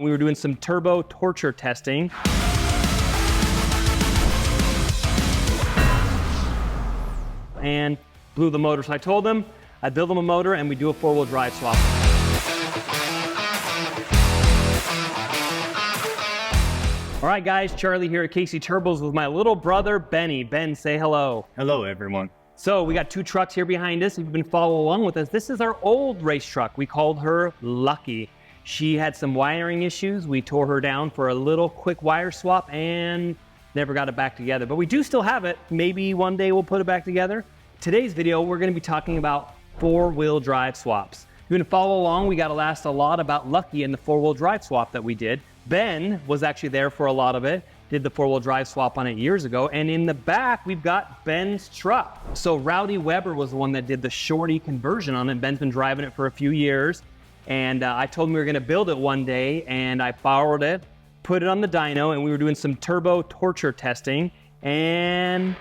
We were doing some turbo torture testing. And blew the motor. So I told them I'd build them a motor and we do a four-wheel drive swap. All right, guys, Charlie here at Casey Turbos with my little brother, Benny. Ben, say hello. Hello, everyone. So we got two trucks here behind us. If you've been following along with us, this is our old race truck. We called her Lucky. She had some wiring issues. We tore her down for a little quick wire swap and never got it back together. But we do still have it. Maybe one day we'll put it back together. Today's video, we're gonna be talking about four-wheel drive swaps. If you're gonna follow along, we gotta ask a lot about Lucky and the four-wheel drive swap that we did. Ben was actually there for a lot of it. Did the four-wheel drive swap on it years ago. And in the back, we've got Ben's truck. So Rowdy Weber was the one that did the shorty conversion on it. Ben's been driving it for a few years. And I told him we were gonna build it one day, and I borrowed it, put it on the dyno, and we were doing some turbo torture testing, and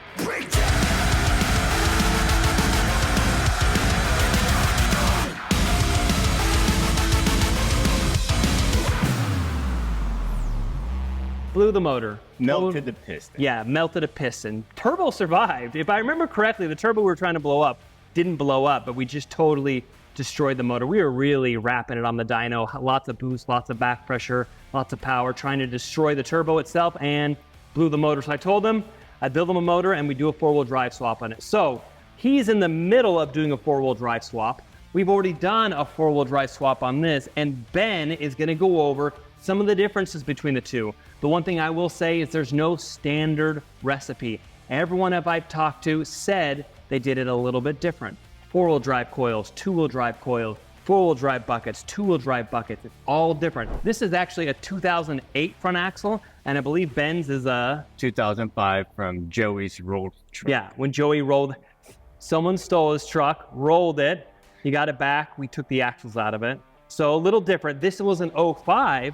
blew the motor. Melted the piston. Yeah, melted a piston. Turbo survived. If I remember correctly, the turbo we were trying to blow up didn't blow up, but we just totally destroyed the motor. We were really wrapping it on the dyno. Lots of boost, lots of back pressure, lots of power, trying to destroy the turbo itself, and blew the motor. So I told him I'd build him a motor and we do a four-wheel drive swap on it. So he's in the middle of doing a four-wheel drive swap. We've already done a four-wheel drive swap on this, and Ben is gonna go over some of the differences between the two. The one thing I will say is there's no standard recipe. Everyone that I've talked to said they did it a little bit different. Four-wheel drive coils, two-wheel drive coils, four-wheel drive buckets, two-wheel drive buckets. It's all different. This is actually a 2008 front axle, and I believe Ben's is a 2005 from Joey's rolled truck. Yeah, when Joey rolled, someone stole his truck, rolled it, he got it back, we took the axles out of it. So a little different. This was an 05,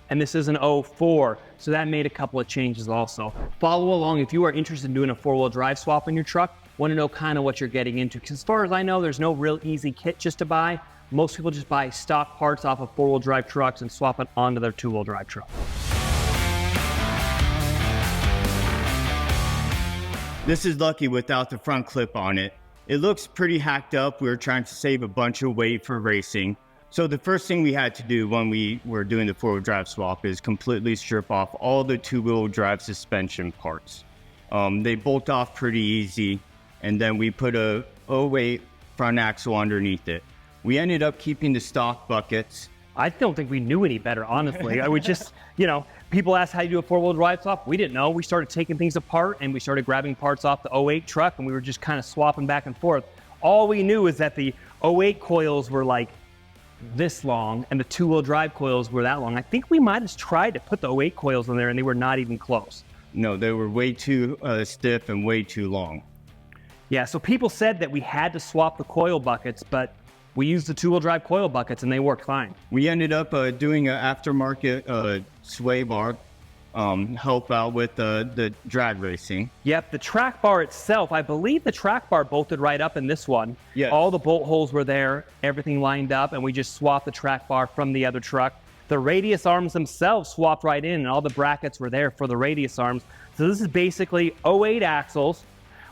and this is an 04, so that made a couple of changes also. Follow along if you are interested in doing a four-wheel drive swap in your truck, want to know kind of what you're getting into. Because as far as I know, there's no real easy kit just to buy. Most people just buy stock parts off of four-wheel drive trucks and swap it onto their two-wheel drive truck. This is Lucky without the front clip on it. It looks pretty hacked up. We were trying to save a bunch of weight for racing. So the first thing we had to do when we were doing the four-wheel drive swap is completely strip off all the two-wheel drive suspension parts. They bolt off pretty easy, and then we put a 08 front axle underneath it. We ended up keeping the stock buckets. I don't think we knew any better, honestly. I would just, people asked how you do a four-wheel drive swap. We didn't know. We started taking things apart, and we started grabbing parts off the 08 truck, and we were just kind of swapping back and forth. All we knew is that the 08 coils were like this long, and the two-wheel drive coils were that long. I think we might have tried to put the 08 coils in there, and they were not even close. No, they were way too stiff and way too long. Yeah, so people said that we had to swap the coil buckets, but we used the two-wheel drive coil buckets and they worked fine. We ended up doing an aftermarket sway bar, help out with the drag racing. Yep, the track bar itself, I believe the track bar bolted right up in this one. Yes. All the bolt holes were there, everything lined up, and we just swapped the track bar from the other truck. The radius arms themselves swapped right in, and all the brackets were there for the radius arms. So this is basically 08 axles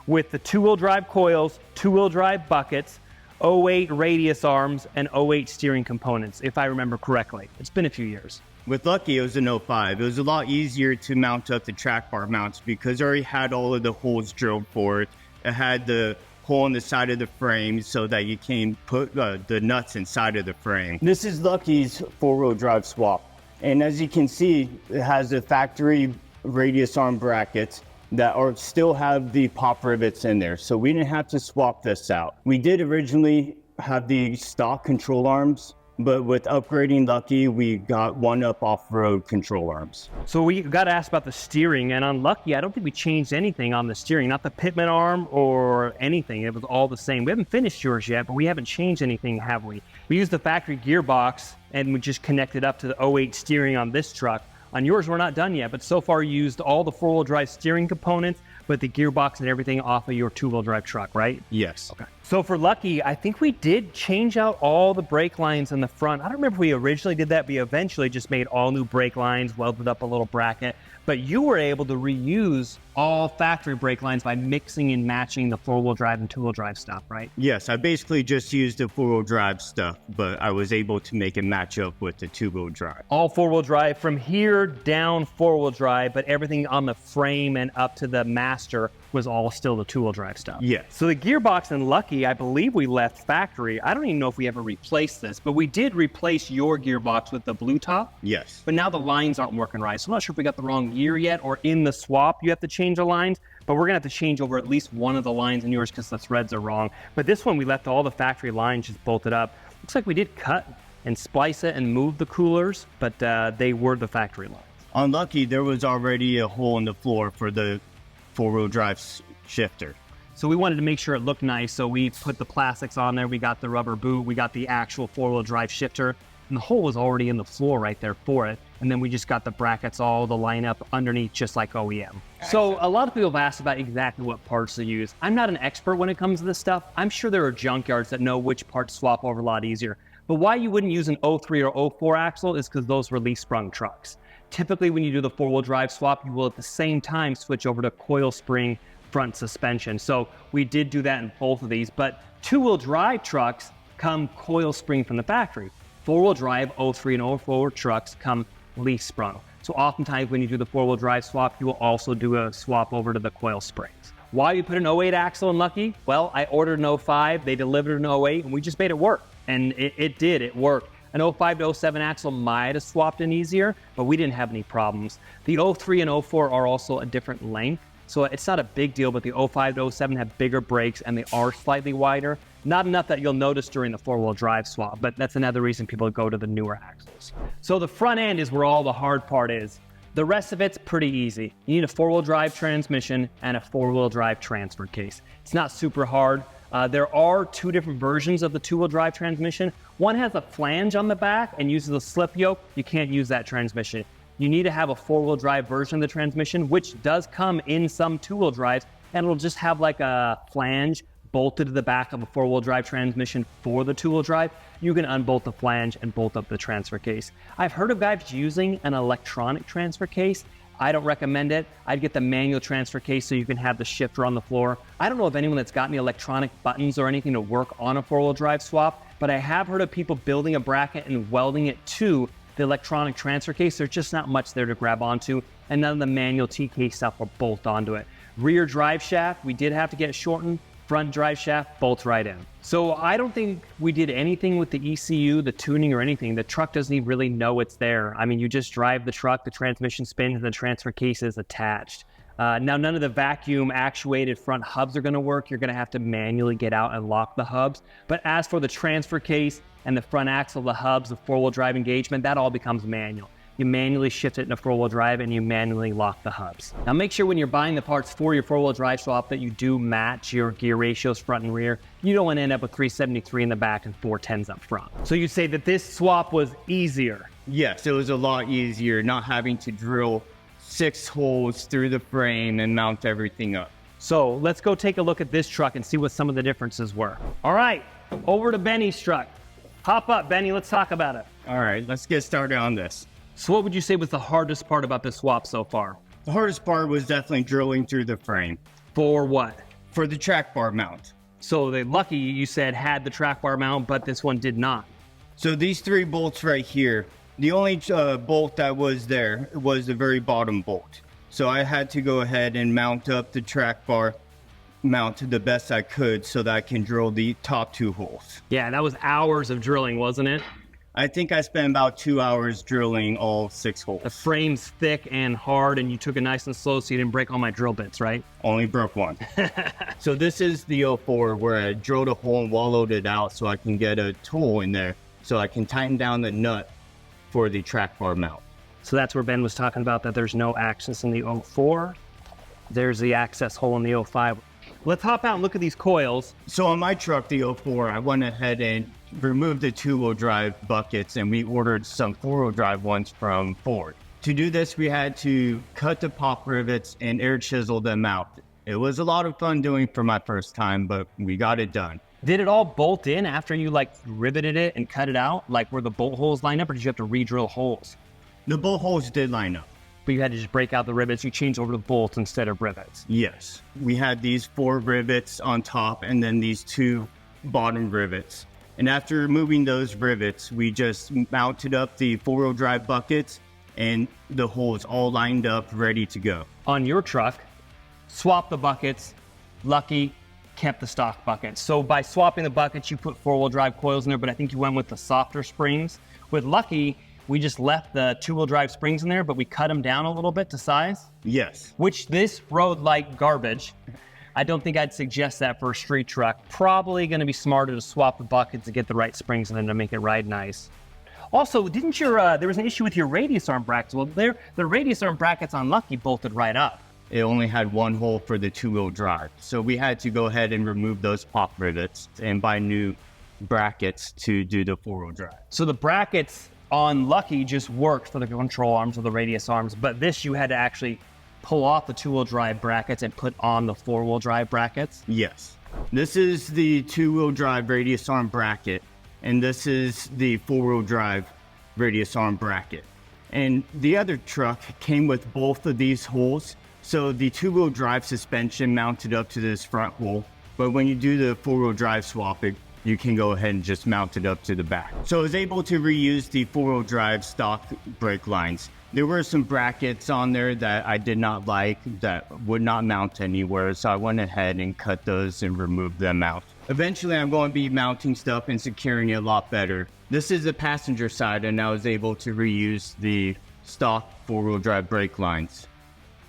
with the two-wheel drive coils, two-wheel drive buckets, 08 radius arms, and 08 steering components, if I remember correctly. It's been a few years. With Lucky, it was an 05. It was a lot easier to mount up the track bar mounts because it already had all of the holes drilled for it. It had the hole in the side of the frame so that you can put the nuts inside of the frame. This is Lucky's four-wheel drive swap. And as you can see, it has the factory radius arm brackets that still have the pop rivets in there. So we didn't have to swap this out. We did originally have the stock control arms, but with upgrading Lucky, we got one up off-road control arms. So we got to ask about the steering, and on Lucky, I don't think we changed anything on the steering, not the pitman arm or anything. It was all the same. We haven't finished yours yet, but we haven't changed anything, have we? We used the factory gearbox, and we just connected up to the 08 steering on this truck. On yours, we're not done yet, but so far you used all the four-wheel drive steering components, but the gearbox and everything off of your two-wheel drive truck, right? Yes. Okay. So for Lucky, I think we did change out all the brake lines in the front. I don't remember if we originally did that. We eventually just made all new brake lines, welded up a little bracket. But you were able to reuse all factory brake lines by mixing and matching the four-wheel drive and two-wheel drive stuff, right? Yes, I basically just used the four-wheel drive stuff, but I was able to make it match up with the two-wheel drive. All four-wheel drive from here down four-wheel drive, but everything on the frame and up to the master was all still the two-wheel drive stuff. Yes. So the gearbox in Lucky, I believe we left factory. I don't even know if we ever replaced this, but we did replace your gearbox with the blue top. Yes. But now the lines aren't working right. So I'm not sure if we got the wrong gear yet, or in the swap you have to change the lines, but we're gonna have to change over at least one of the lines in yours because the threads are wrong. But this one, we left all the factory lines just bolted up. Looks like we did cut and splice it and move the coolers, but they were the factory lines. On Lucky, there was already a hole in the floor for the four-wheel drive shifter. So we wanted to make sure it looked nice, so we put the plastics on there. We got the rubber boot, we got the actual four-wheel drive shifter, and the hole was already in the floor right there for it. And then we just got the brackets, all the lineup underneath, just like OEM. So a lot of people have asked about exactly what parts to use. I'm not an expert when it comes to this stuff. I'm sure there are junkyards that know which parts swap over a lot easier. But why you wouldn't use an 03 or 04 axle is because those were leaf sprung trucks. Typically, when you do the four-wheel drive swap, you will at the same time switch over to coil spring front suspension. So we did do that in both of these, but two-wheel drive trucks come coil spring from the factory. Four-wheel drive 03 and 04 trucks come leaf sprung. So oftentimes when you do the four-wheel drive swap, you will also do a swap over to the coil springs. Why you put an 08 axle in Lucky? Well, I ordered an 05, they delivered an 08, and we just made it work. And it did, it worked. An 05 to 07 axle might have swapped in easier, but we didn't have any problems. The 03 and 04 are also a different length, so it's not a big deal, but the 05 to 07 have bigger brakes and they are slightly wider. Not enough that you'll notice during the four-wheel drive swap, but that's another reason people go to the newer axles. So the front end is where all the hard part is. The rest of it's pretty easy. You need a four-wheel drive transmission and a four-wheel drive transfer case. It's not super hard. There are two different versions of the two-wheel drive transmission. One has a flange on the back and uses a slip yoke. You can't use that transmission. You need to have a four-wheel drive version of the transmission, which does come in some two-wheel drives, and it'll just have like a flange bolted to the back of a four-wheel drive transmission for the two-wheel drive. You can unbolt the flange and bolt up the transfer case. I've heard of guys using an electronic transfer case. I don't recommend it. I'd get the manual transfer case so you can have the shifter on the floor. I don't know of anyone that's got any electronic buttons or anything to work on a four-wheel drive swap, but I have heard of people building a bracket and welding it to the electronic transfer case. There's just not much there to grab onto, and none of the manual T-case stuff will bolt onto it. Rear drive shaft, we did have to get shortened. Front drive shaft bolts right in. So I don't think we did anything with the ECU, the tuning or anything. The truck doesn't even really know it's there. I mean, you just drive the truck, the transmission spins, and the transfer case is attached. Now, none of the vacuum actuated front hubs are gonna work. You're gonna have to manually get out and lock the hubs. But as for the transfer case and the front axle, the hubs, the four-wheel drive engagement, that all becomes manual. You manually shift it in a four-wheel drive and you manually lock the hubs. Now make sure when you're buying the parts for your four-wheel drive swap that you do match your gear ratios front and rear. You don't want to end up with 373 in the back and 410s up front. So you'd say that this swap was easier? Yes, it was a lot easier not having to drill 6 holes through the frame and mount everything up. So let's go take a look at this truck and see what some of the differences were. All right, over to Benny's truck. Hop up, Benny, let's talk about it. All right, let's get started on this. So what would you say was the hardest part about this swap so far? The hardest part was definitely drilling through the frame. For what? For the track bar mount. So the Lucky, you said, had the track bar mount, but this one did not. So these 3 bolts right here, the only bolt that was there was the very bottom bolt. So I had to go ahead and mount up the track bar mount the best I could so that I can drill the top 2 holes. Yeah, that was hours of drilling, wasn't it? I think I spent about 2 hours drilling all 6 holes. The frame's thick and hard, and you took it nice and slow so you didn't break all my drill bits, right? Only broke one. So this is the 04 where I drilled a hole and wallowed it out so I can get a tool in there so I can tighten down the nut for the track bar mount. So that's where Ben was talking about that there's no access in the 04. There's the access hole in the 05. Let's hop out and look at these coils. So on my truck, the 04, I went ahead and removed the 2-wheel drive buckets and we ordered some 4-wheel drive ones from Ford. To do this, we had to cut the pop rivets and air chisel them out. It was a lot of fun doing for my first time, but we got it done. Did it all bolt in after you like riveted it and cut it out? Like were the bolt holes lined up, or did you have to re-drill holes? The bolt holes did line up. But you had to just break out the rivets. You changed over to bolts instead of rivets. Yes. We had these 4 rivets on top and then these 2 bottom rivets. And after removing those rivets, we just mounted up the 4-wheel drive buckets and the holes all lined up, ready to go. On your truck, swap the buckets. Lucky kept the stock buckets. So by swapping the buckets, you put 4-wheel drive coils in there, but I think you went with the softer springs. With Lucky, we just left the 2-wheel drive springs in there, but we cut them down a little bit to size. Yes. Which this rode like garbage. I don't think I'd suggest that for a street truck. Probably gonna be smarter to swap the buckets to get the right springs in them to make it ride nice. Also, didn't your, there was an issue with your radius arm brackets. Well, the radius arm brackets on Lucky bolted right up. It only had 1 hole for the 2-wheel drive. So we had to go ahead and remove those pop rivets and buy new brackets to do the 4-wheel drive. So the brackets on Lucky just worked for the control arms or the radius arms, but this you had to actually pull off the 2-wheel drive brackets and put on the 4-wheel drive brackets? Yes. This is the 2-wheel drive radius arm bracket, and this is the 4-wheel drive radius arm bracket. And the other truck came with both of these holes. So the 2-wheel drive suspension mounted up to this front hole, but when you do the 4-wheel drive swapping, you can go ahead and just mount it up to the back. So I was able to reuse the 4-wheel drive stock brake lines. There were some brackets on there that I did not like that would not mount anywhere, so I went ahead and cut those and removed them out. Eventually, I'm going to be mounting stuff and securing it a lot better. This is the passenger side, and I was able to reuse the stock 4-wheel drive brake lines.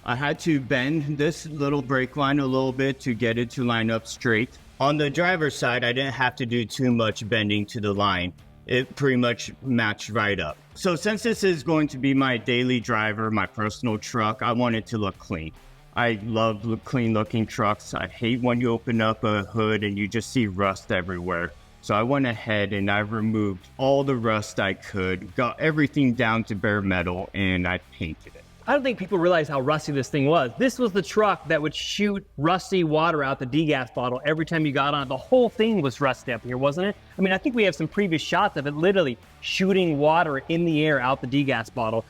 I had to bend this little brake line a little bit to get it to line up straight. On the driver's side, I didn't have to do too much bending to the line. It pretty much matched right up. So since this is going to be my daily driver, my personal truck, I want it to look clean. I love clean looking trucks. I hate when you open up a hood and you just see rust everywhere. So I went ahead and I removed all the rust I could, got everything down to bare metal, and I painted it. I don't think people realize how rusty this thing was. This was the truck that would shoot rusty water out the degas bottle every time you got on it. The whole thing was rusty up here, wasn't it? I mean, I think we have some previous shots of it literally shooting water in the air out the degas bottle.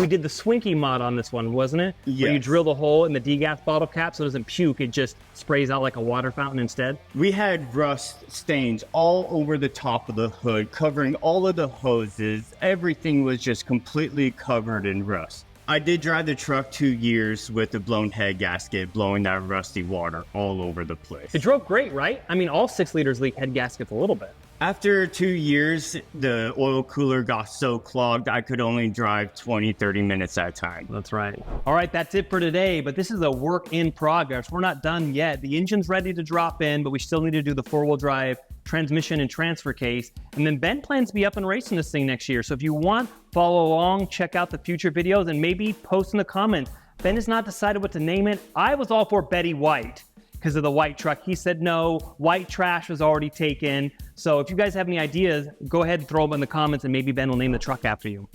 We did the Swinky mod on this one, wasn't it? Yes. Where you drill the hole in the degas bottle cap so it doesn't puke, it just sprays out like a water fountain instead. We had rust stains all over the top of the hood, covering all of the hoses. Everything was just completely covered in rust. I did drive the truck 2 years with the blown head gasket, blowing that rusty water all over the place. It drove great, right? I mean, all 6 liters leak head gaskets a little bit. After 2 years, the oil cooler got so clogged, I could only drive 20, 30 minutes at a time. That's right. All right, that's it for today, but this is a work in progress. We're not done yet. The engine's ready to drop in, but we still need to do the 4-wheel drive transmission and transfer case. And then Ben plans to be up and racing this thing next year. So if you want, follow along, check out the future videos, and maybe post in the comments. Ben has not decided what to name it. I was all for Betty White because of the white truck. He said no, white trash was already taken. So if you guys have any ideas, go ahead and throw them in the comments and maybe Ben will name the truck after you.